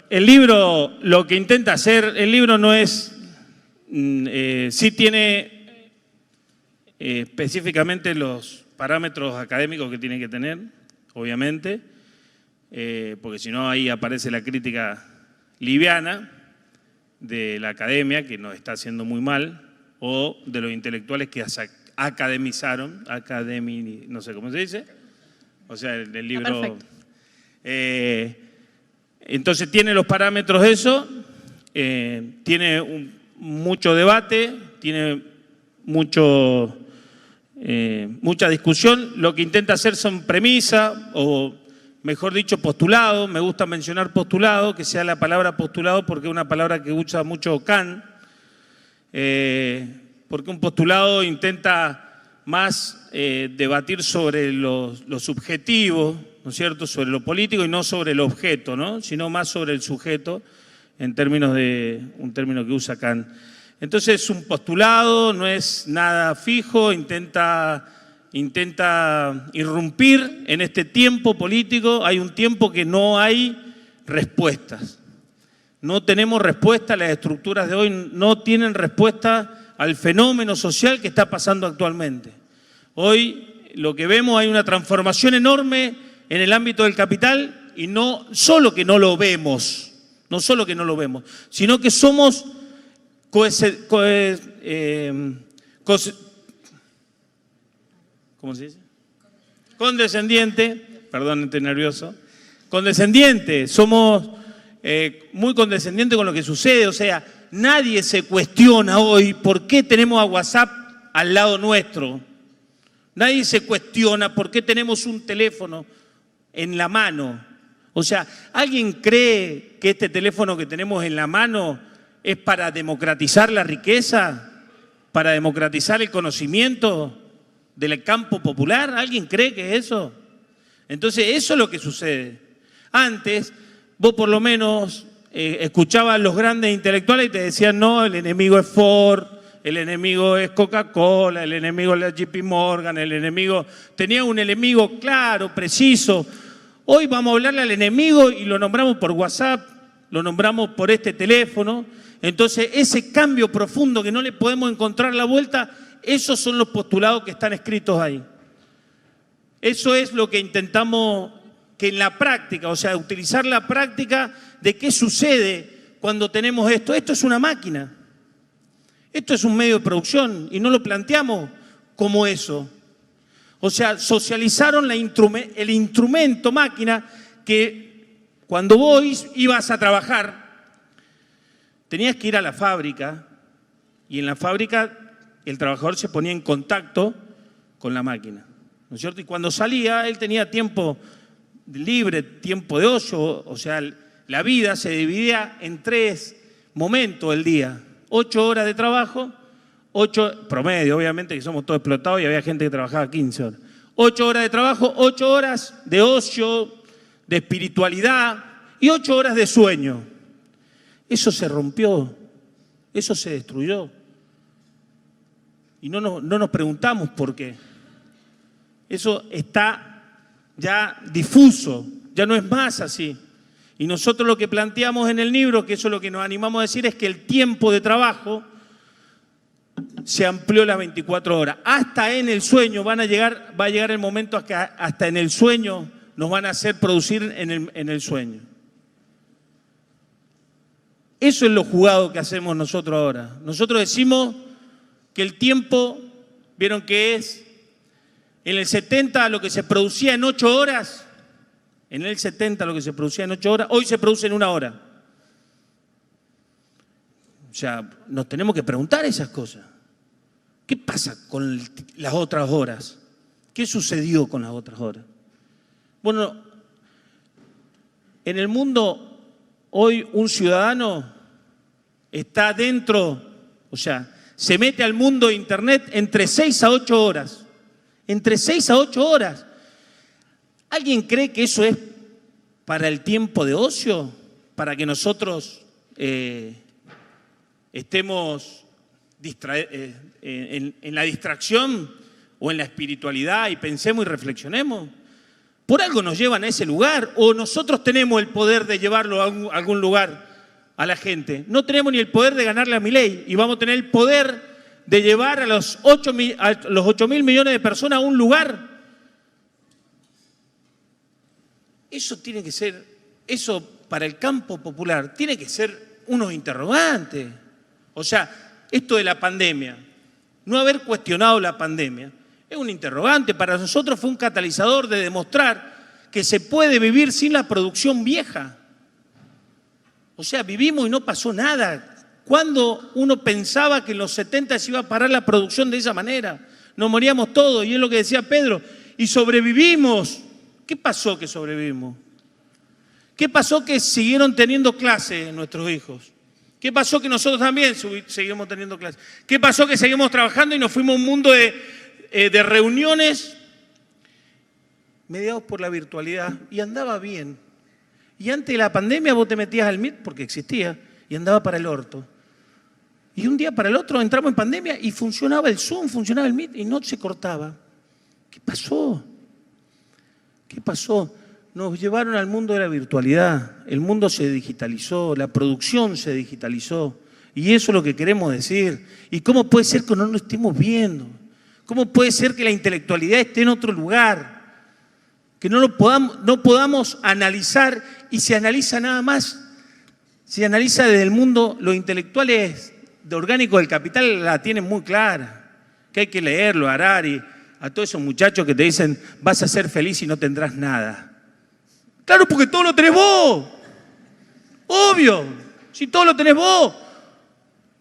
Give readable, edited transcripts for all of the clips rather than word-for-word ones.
El libro lo que intenta hacer, el libro no es, sí tiene específicamente los parámetros académicos que tiene que tener, obviamente, porque si no ahí aparece la crítica liviana de la academia, que nos está haciendo muy mal, o de los intelectuales que academizaron, no sé cómo se dice, o sea, el libro... Entonces tiene los parámetros eso, tiene mucho debate, tiene mucha discusión. Lo que intenta hacer son premisas, o mejor dicho, postulado. Me gusta mencionar postulado, que sea la palabra postulado porque es una palabra que usa mucho Kant, porque un postulado intenta más debatir sobre lo subjetivo, ¿no es cierto?, sobre lo político y no sobre el objeto, ¿no?, sino más sobre el sujeto, en términos de un término que usa Kant. Entonces es un postulado, no es nada fijo, intenta irrumpir en este tiempo político. Hay un tiempo que no hay respuestas. No tenemos respuesta, las estructuras de hoy no tienen respuesta al fenómeno social que está pasando actualmente. Hoy lo que vemos, hay una transformación enorme en el ámbito del capital, y no solo que no lo vemos, sino que somos ¿cómo se dice? Condescendiente, perdón, estoy nervioso. Condescendiente, somos muy condescendientes con lo que sucede. O sea, nadie se cuestiona hoy por qué tenemos a WhatsApp al lado nuestro. Nadie se cuestiona por qué tenemos un teléfono en la mano. O sea, ¿alguien cree que este teléfono que tenemos en la mano es para democratizar la riqueza? ¿Para democratizar el conocimiento del campo popular? ¿Alguien cree que es eso? Entonces, eso es lo que sucede. Antes, vos por lo menos escuchabas a los grandes intelectuales y te decían, no, el enemigo es Ford, el enemigo es Coca-Cola, el enemigo es la JP Morgan, el enemigo... Tenía un enemigo claro, preciso. Hoy vamos a hablarle al enemigo y lo nombramos por WhatsApp, lo nombramos por este teléfono. Entonces, ese cambio profundo que no le podemos encontrar la vuelta, esos son los postulados que están escritos ahí. Eso es lo que intentamos que en la práctica, o sea, utilizar la práctica de qué sucede cuando tenemos esto. Esto es una máquina. Esto es un medio de producción y no lo planteamos como eso. O sea, socializaron el instrumento máquina, que cuando vos ibas a trabajar tenías que ir a la fábrica, y en la fábrica el trabajador se ponía en contacto con la máquina, ¿no es cierto? Y cuando salía él tenía tiempo libre, tiempo de ocio. O sea, la vida se dividía en 3 momentos del día. 8 horas de trabajo, 8 promedio, obviamente que somos todos explotados y había gente que trabajaba 15 horas. 8 horas de trabajo, 8 horas de ocio, de espiritualidad y 8 horas de sueño. Eso se rompió, eso se destruyó. Y no nos preguntamos por qué. Eso está ya difuso, ya no es más así. Y nosotros lo que planteamos en el libro, que eso es lo que nos animamos a decir, es que el tiempo de trabajo se amplió las 24 horas. Hasta en el sueño va a llegar el momento que hasta en el sueño nos van a hacer producir en el sueño. Eso es lo jugado que hacemos nosotros ahora. Nosotros decimos que el tiempo, vieron que es, en el 70 lo que se producía en 8 horas, hoy se produce en 1 hora. O sea, nos tenemos que preguntar esas cosas. ¿Qué pasa con las otras horas? ¿Qué sucedió con las otras horas? Bueno, en el mundo hoy un ciudadano está dentro, o sea, se mete al mundo de Internet entre 6 a 8 horas. Entre 6 a 8 horas. ¿Alguien cree que eso es para el tiempo de ocio? ¿Para que nosotros estemos en la distracción o en la espiritualidad y pensemos y reflexionemos? por algo nos llevan a ese lugar, o nosotros tenemos el poder de llevarlo a algún lugar a la gente. No tenemos ni el poder de ganarle a Milei y vamos a tener el poder de llevar a los 8.000 millones de personas a un lugar. Eso tiene que ser, eso para el campo popular, tiene que ser unos interrogantes. O sea, esto de la pandemia, no haber cuestionado la pandemia, es un interrogante. Para nosotros fue un catalizador de demostrar que se puede vivir sin la producción vieja. O sea, vivimos y no pasó nada. ¿Cuándo uno pensaba que en los 70 se iba a parar la producción de esa manera? Nos moríamos todos, y es lo que decía Pedro, y sobrevivimos. ¿Qué pasó que sobrevivimos? ¿Qué pasó que siguieron teniendo clases nuestros hijos? ¿Qué pasó que nosotros también seguimos teniendo clases? ¿Qué pasó que seguimos trabajando y nos fuimos a un mundo de reuniones mediados por la virtualidad? Y andaba bien. Y antes de la pandemia vos te metías al Meet porque existía y andaba para el orto. Y un día para el otro entramos en pandemia y funcionaba el Zoom, funcionaba el Meet y no se cortaba. ¿Qué pasó? ¿Qué pasó? Nos llevaron al mundo de la virtualidad, el mundo se digitalizó, la producción se digitalizó, y eso es lo que queremos decir. ¿Y cómo puede ser que no lo estemos viendo? ¿Cómo puede ser que la intelectualidad esté en otro lugar? Que no podamos analizar, y se analiza nada más, se analiza desde el mundo, los intelectuales de Orgánico del Capital la tienen muy clara, que hay que leerlo, Harari, a todos esos muchachos que te dicen vas a ser feliz y no tendrás nada. Claro, porque todo lo tenés vos. Obvio, si todo lo tenés vos.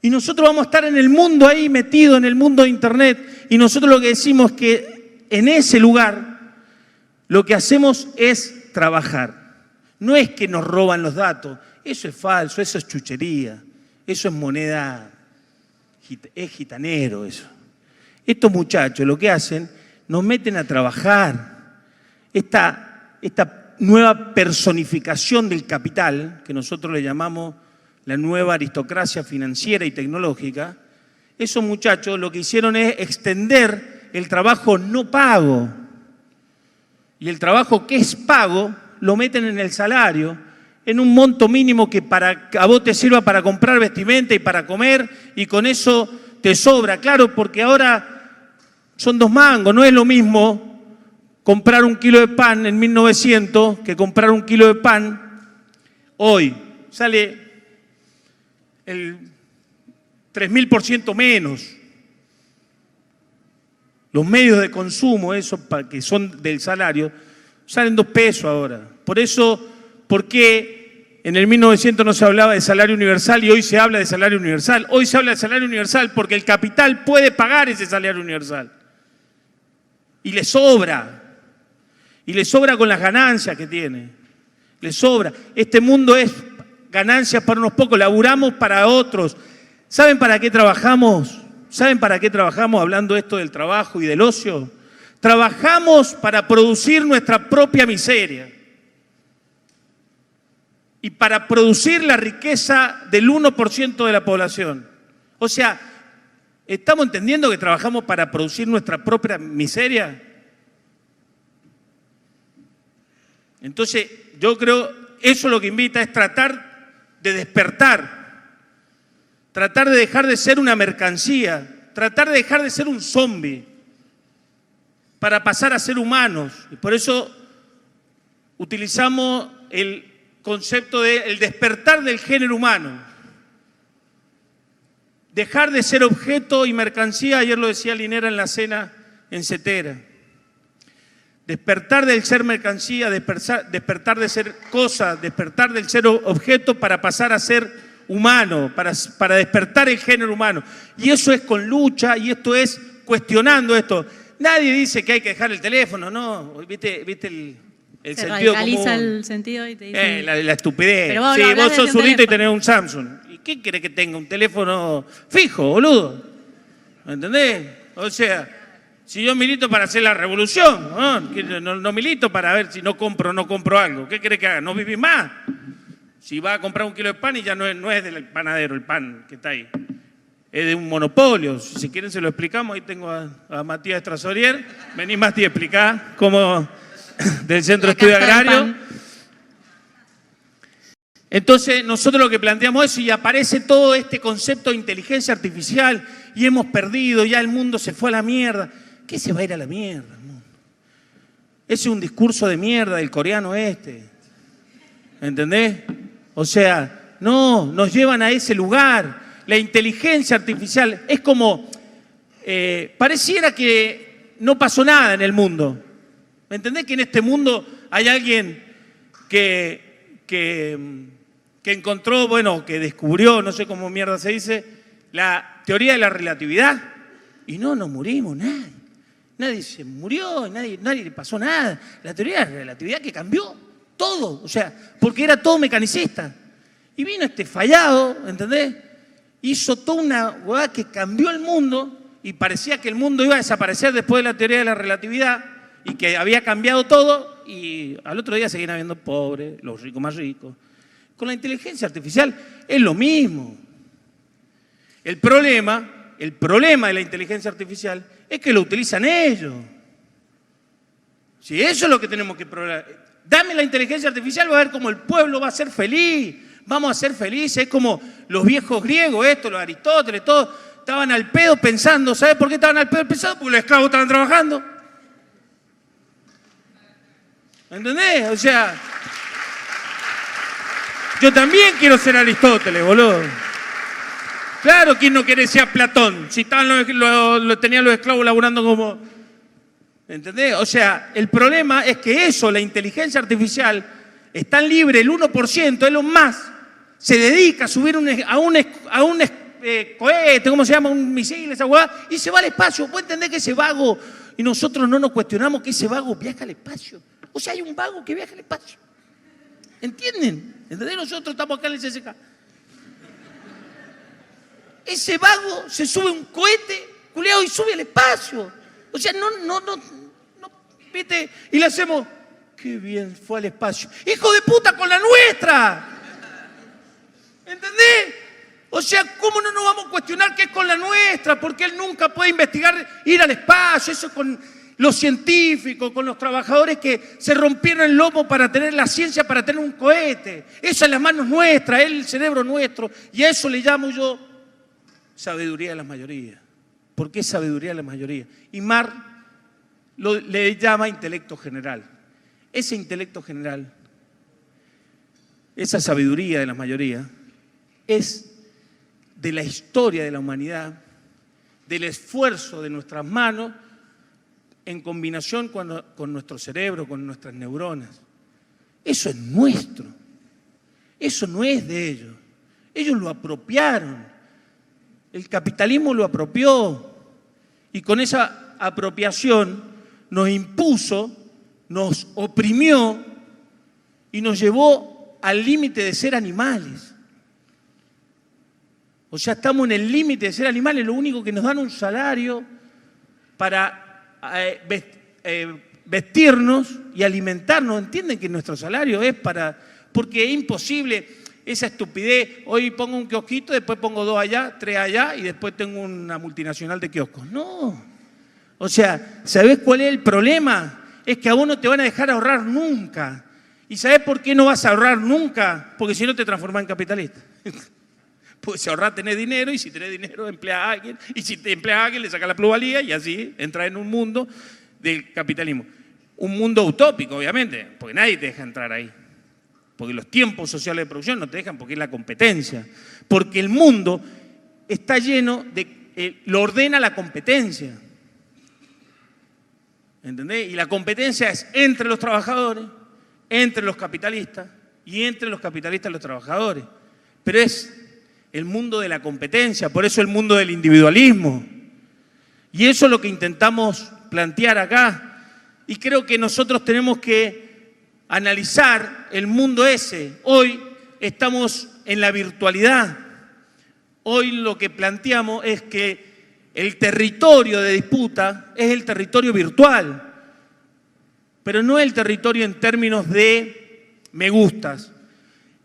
Y nosotros vamos a estar en el mundo ahí, metido en el mundo de Internet. Y nosotros lo que decimos es que en ese lugar lo que hacemos es trabajar. No es que nos roban los datos. Eso es falso, eso es chuchería. Eso es moneda, es gitanero eso. Estos muchachos lo que hacen, nos meten a trabajar. Esta nueva personificación del capital, que nosotros le llamamos la nueva aristocracia financiera y tecnológica, esos muchachos lo que hicieron es extender el trabajo no pago. Y el trabajo que es pago lo meten en el salario, en un monto mínimo que a vos te sirva para comprar vestimenta y para comer, y con eso te sobra. Claro, porque ahora son 2 mangos, no es lo mismo comprar 1 kilo de pan en 1900 que comprar 1 kilo de pan hoy. Sale el 3000% menos. Los medios de consumo, esos que son del salario, salen 2 pesos ahora. Por eso, ¿por qué en el 1900 no se hablaba de salario universal y hoy se habla de salario universal? Hoy se habla de salario universal porque el capital puede pagar ese salario universal. Y le sobra. Y le sobra con las ganancias que tiene. Le sobra. Este mundo es ganancias para unos pocos, laburamos para otros. ¿Saben para qué trabajamos? ¿Saben para qué trabajamos hablando esto del trabajo y del ocio? Trabajamos para producir nuestra propia miseria. Y para producir la riqueza del 1% de la población. O sea, ¿estamos entendiendo que trabajamos para producir nuestra propia miseria? Entonces, yo creo, eso lo que invita es tratar de despertar, tratar de dejar de ser una mercancía, tratar de dejar de ser un zombi, para pasar a ser humanos. Y por eso utilizamos el concepto del despertar del género humano. Dejar de ser objeto y mercancía, ayer lo decía Linera en la cena en Cetera. Despertar del ser mercancía, despertar de ser cosa, despertar del ser objeto para pasar a ser humano, para despertar el género humano. Y eso es con lucha, y esto es cuestionando esto. Nadie dice que hay que dejar el teléfono, ¿no? ¿Viste el se sentido radicaliza común? El sentido y te dice... La estupidez. Pero vos sí, hablás vos sos desde un zurdito y teléfono. tenés un Samsung. ¿Y qué querés que tenga? Un teléfono fijo, boludo. ¿Me entendés? O sea... Si yo milito para hacer la revolución, no milito para ver si no compro algo. ¿Qué querés que haga? ¿No vivís más? Si va a comprar 1 kilo de pan y ya no es del panadero el pan que está ahí. Es de un monopolio. Si quieren se lo explicamos. Ahí tengo a Matías Trasorier. Vení, Matías, explicá cómo del Centro de Estudio Agrario. Entonces, nosotros lo que planteamos es, y aparece todo este concepto de inteligencia artificial, y hemos perdido, ya el mundo se fue a la mierda. ¿Qué se va a ir a la mierda? Ese es un discurso de mierda del coreano este. ¿Entendés? O sea, no, nos llevan a ese lugar. La inteligencia artificial es como, pareciera que no pasó nada en el mundo. ¿Me entendés? Que en este mundo hay alguien que encontró, bueno, que descubrió, no sé cómo mierda se dice, la teoría de la relatividad. Y no nos morimos, nadie. Nadie se murió, nadie le pasó nada. La teoría de la relatividad que cambió todo, o sea, porque era todo mecanicista. Y vino este fallado, ¿entendés? Hizo toda una hueá que cambió el mundo y parecía que el mundo iba a desaparecer después de la teoría de la relatividad y que había cambiado todo y al otro día seguían habiendo pobres, los ricos más ricos. Con la inteligencia artificial es lo mismo. El problema de la inteligencia artificial es que lo utilizan ellos. Si eso es lo que tenemos que probar. Dame la inteligencia artificial, va a ver cómo el pueblo va a ser feliz. Vamos a ser felices. Es como los viejos griegos, los Aristóteles, todos estaban al pedo pensando. ¿Sabes por qué estaban al pedo pensando? Porque los esclavos estaban trabajando. ¿Entendés? O sea, yo también quiero ser Aristóteles, boludo. Claro, ¿quién no quiere ser Platón? Si estaban tenían los esclavos laburando como... ¿Entendés? O sea, el problema es que eso, la inteligencia artificial, es tan libre, el 1%, Elon Musk, se dedica a subir a un cohete, ¿cómo se llama? Un misil, esa hueá, y se va al espacio. ¿Puede entender que ese vago, y nosotros no nos cuestionamos que ese vago viaja al espacio? O sea, hay un vago que viaja al espacio. ¿Entienden? ¿Entendés? Nosotros estamos acá en el CCK. Ese vago se sube a un cohete, culiao, y sube al espacio. O sea, no, ¿viste? Y le hacemos, qué bien fue al espacio. ¡Hijo de puta, con la nuestra! ¿Entendés? O sea, ¿cómo no nos vamos a cuestionar qué es con la nuestra? Porque él nunca puede investigar, ir al espacio. Eso con los científicos, con los trabajadores que se rompieron el lomo para tener la ciencia, para tener un cohete. Eso en las manos nuestras, el cerebro nuestro. Y a eso le llamo yo sabiduría de la mayoría. ¿Por qué sabiduría de la mayoría? Y Mar le llama intelecto general. Ese intelecto general, esa sabiduría de la mayoría, es de la historia de la humanidad, del esfuerzo de nuestras manos en combinación con nuestro cerebro, con nuestras neuronas. Eso es nuestro. Eso no es de ellos. Ellos lo apropiaron. El capitalismo lo apropió y con esa apropiación nos impuso, nos oprimió y nos llevó al límite de ser animales. O sea, estamos en el límite de ser animales, lo único que nos dan un salario para vestirnos y alimentarnos. ¿Entienden que nuestro salario es para...? Porque es imposible... Esa estupidez, hoy pongo un kiosquito, después pongo 2 allá, 3 allá y después tengo una multinacional de kioscos. No. O sea, ¿sabés cuál es el problema? Es que a vos no te van a dejar ahorrar nunca. ¿Y sabés por qué no vas a ahorrar nunca? Porque si no te transformás en capitalista. Porque si ahorrás tenés dinero y si tenés dinero empleas a alguien y si te empleas a alguien le sacas la plusvalía y así entras en un mundo del capitalismo. Un mundo utópico, obviamente, porque nadie te deja entrar ahí. Porque los tiempos sociales de producción no te dejan porque es la competencia. Porque el mundo está lleno de... lo ordena la competencia. ¿Entendés? Y la competencia es entre los trabajadores, entre los capitalistas y entre los capitalistas y los trabajadores. Pero es el mundo de la competencia, por eso el mundo del individualismo. Y eso es lo que intentamos plantear acá. Y creo que nosotros tenemos que analizar el mundo ese. Hoy estamos en la virtualidad. Hoy lo que planteamos es que el territorio de disputa es el territorio virtual, pero no el territorio en términos de me gustas.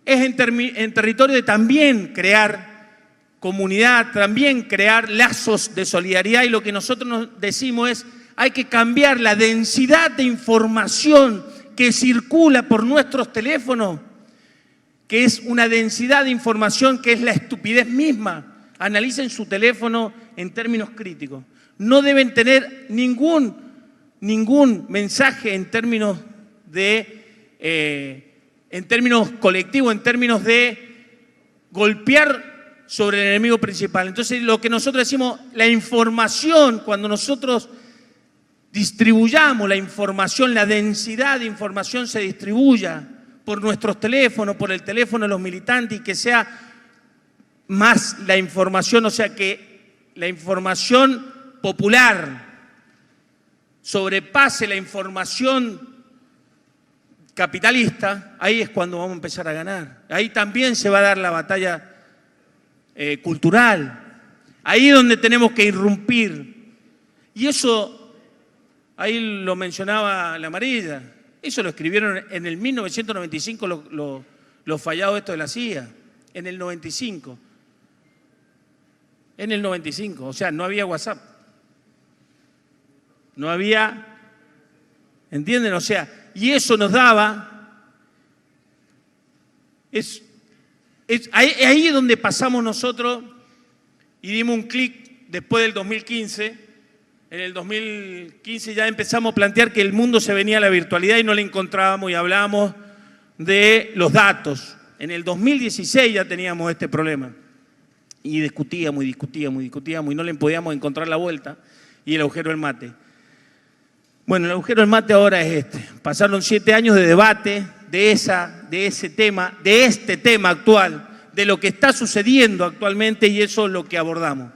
Es en territorio de también crear comunidad, también crear lazos de solidaridad y lo que nosotros nos decimos es hay que cambiar la densidad de información que circula por nuestros teléfonos, que es una densidad de información que es la estupidez misma. Analicen su teléfono en términos críticos. No deben tener ningún mensaje en términos colectivos, en términos de golpear sobre el enemigo principal. Entonces, lo que nosotros decimos, la información, cuando nosotros distribuyamos la información, la densidad de información se distribuya por nuestros teléfonos, por el teléfono de los militantes, y que sea más la información, o sea, que la información popular sobrepase la información capitalista, ahí es cuando vamos a empezar a ganar. Ahí también se va a dar la batalla cultural. Ahí es donde tenemos que irrumpir. Y eso, ahí lo mencionaba la Amarilla, eso lo escribieron en el 1995 los fallados estos de la CIA, en el 95. En el 95, o sea, no había WhatsApp. No había, ¿entienden? O sea, y eso nos daba, ahí es donde pasamos nosotros y dimos un clic después del 2015. En el 2015 ya empezamos a plantear que el mundo se venía a la virtualidad y no le encontrábamos y hablábamos de los datos. En el 2016 ya teníamos este problema. Y discutíamos y no le podíamos encontrar la vuelta, y el agujero del mate. Bueno, el agujero del mate ahora es este. Pasaron 7 años de debate de este tema actual, de lo que está sucediendo actualmente, y eso es lo que abordamos.